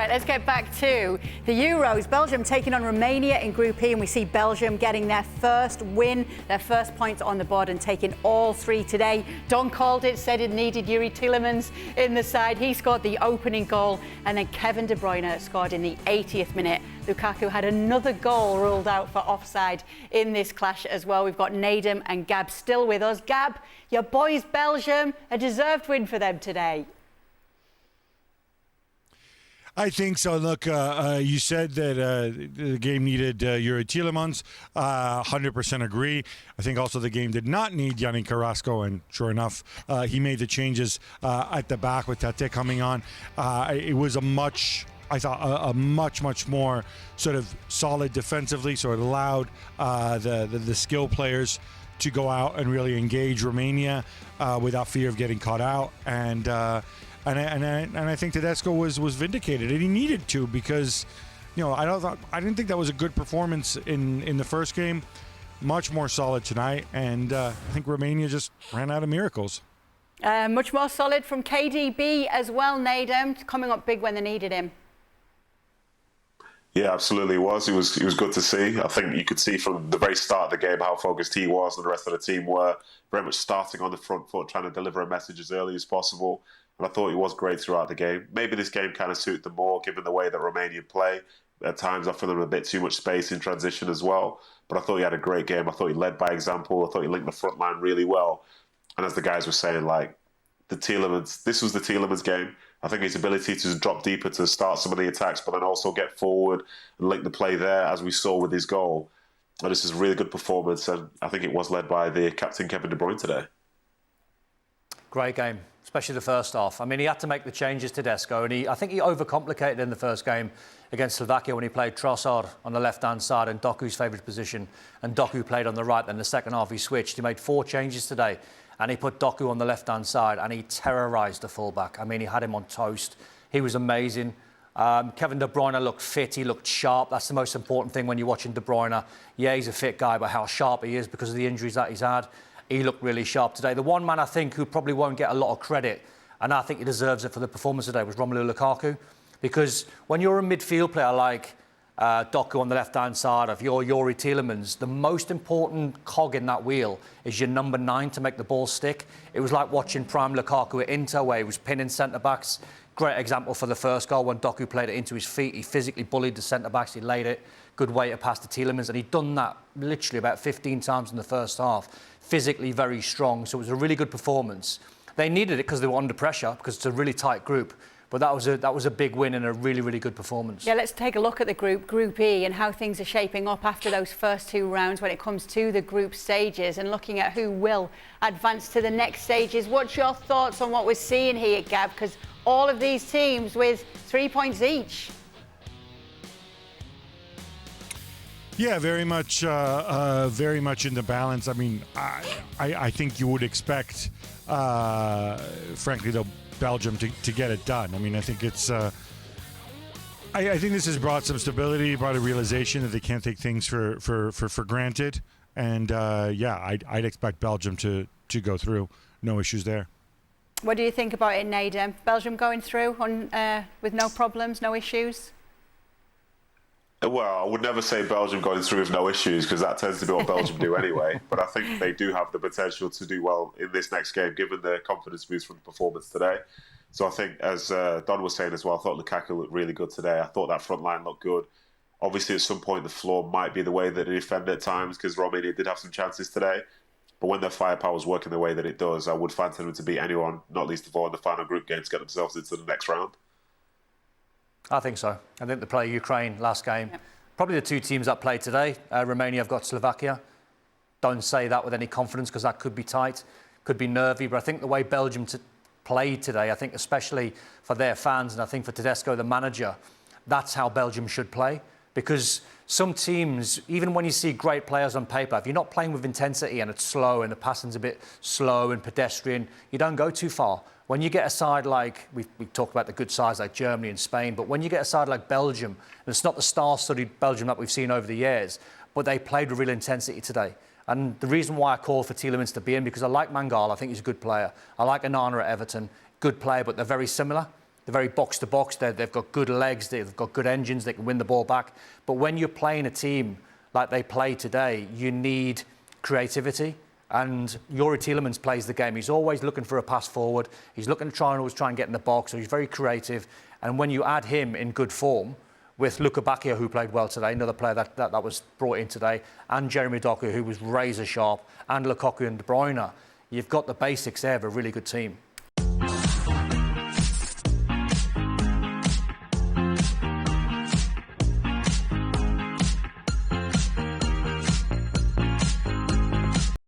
right, let's get back to the Euros. Belgium taking on Romania in Group E, and we see Belgium getting their first win, their first points on the board and taking all three today. Don called it, said it needed Yuri Tielemans in the side. He scored the opening goal, and then Kevin De Bruyne scored in the 80th minute. Lukaku had another goal ruled out for offside in this clash as well. We've got Nedum and Gab still with us. Gab, your boys Belgium, a deserved win for them today. I think so. Look, you said that the game needed Yuri Tielemans. 100% agree. I think also the game did not need Yannick Carrasco, and sure enough, he made the changes at the back with Tate coming on. It was a much more sort of solid defensively, so it allowed the skill players to go out and really engage Romania without fear of getting caught out. And I think Tedesco was vindicated, and he needed to, because I didn't think that was a good performance in the first game. Much more solid tonight, and I think Romania just ran out of miracles. Much more solid from KDB as well, Nedum, coming up big when they needed him. Yeah, absolutely it was. It was good to see. I think you could see from the very start of the game how focused he was and the rest of the team were, very much starting on the front foot, trying to deliver a message as early as possible. And I thought he was great throughout the game. Maybe this game kind of suited them more, given the way that Romania play. At times, offer them a bit too much space in transition as well. But I thought he had a great game. I thought he led by example. I thought he linked the front line really well. And as the guys were saying, this was the Tielemans game. I think his ability to drop deeper to start some of the attacks, but then also get forward and link the play there, as we saw with his goal. And this is a really good performance, and I think it was led by the captain, Kevin De Bruyne, today. Great game, especially the first half. I mean, he had to make the changes, Tedesco, and I think he overcomplicated in the first game against Slovakia when he played Trossard on the left-hand side in Doku's favourite position, and Doku played on the right. Then the second half he switched. He made 4 changes today, and he put Doku on the left-hand side, and he terrorised the fullback. I mean, he had him on toast. He was amazing. Kevin De Bruyne looked fit. He looked sharp. That's the most important thing when you're watching De Bruyne. Yeah, he's a fit guy, but how sharp he is because of the injuries that he's had. He looked really sharp today. The one man I think who probably won't get a lot of credit, and I think he deserves it for the performance today, was Romelu Lukaku. Because when you're a midfield player like Doku on the left-hand side of Yuri Tielemans, the most important cog in that wheel is your number 9 to make the ball stick. It was like watching prime Lukaku at Inter, where he was pinning centre-backs. Great example for the first goal when Doku played it into his feet. He physically bullied the centre-backs. He laid it. Good way to pass to Tielemans. And he'd done that literally about 15 times in the first half. Physically very strong. So it was a really good performance. They needed it because they were under pressure, because it's a really tight group. But that was a big win and a really, really good performance. Yeah, let's take a look at the Group E, and how things are shaping up after those first 2 rounds when it comes to the group stages, and looking at who will advance to the next stages. What's your thoughts on what we're seeing here, Gab? Because all of these teams with 3 points each. Yeah, very much in the balance. I mean, I think you would expect, frankly, though, Belgium to get it done. I mean, I think it's. I think this has brought some stability, brought a realization that they can't take things for granted, and yeah, I'd expect Belgium to go through. No issues there. What do you think about it, Nedum? Belgium going through with no problems, no issues? Well, I would never say Belgium going through with no issues, because that tends to be what Belgium do anyway. But I think they do have the potential to do well in this next game, given their confidence boost from the performance today. So I think, as Don was saying as well, I thought Lukaku looked really good today. I thought that front line looked good. Obviously, at some point, the flaw might be the way that they defend at times, because Romania did have some chances today. But when their firepower is working the way that it does, I would fancy them to beat anyone, not least of all in the final group game, to get themselves into the next round. I think so. I think they play Ukraine last game. Yep. Probably the 2 teams that played today. Romania have got Slovakia. Don't say that with any confidence, because that could be tight, could be nervy. But I think the way Belgium played today, I think especially for their fans, and I think for Tedesco, the manager, that's how Belgium should play. Because some teams, even when you see great players on paper, if you're not playing with intensity and it's slow and the passing's a bit slow and pedestrian, you don't go too far. When you get a side like, we talked about the good sides like Germany and Spain, but when you get a side like Belgium, and it's not the star-studded Belgium that we've seen over the years, but they played with real intensity today. And the reason why I call for Tielemans to be in, because I like Mangal, I think he's a good player. I like Onana at Everton, good player, but they're very similar. They're very box-to-box. They've got good legs. They've got good engines. They can win the ball back. But when you're playing a team like they play today, you need creativity. And Youri Tielemans plays the game. He's always looking for a pass forward. He's looking to always try and get in the box. So he's very creative. And when you add him in good form, with Luka Bacchio, who played well today, another player that was brought in today, and Jeremy Doku, who was razor sharp, and Lukaku and De Bruyne, you've got the basics there of a really good team.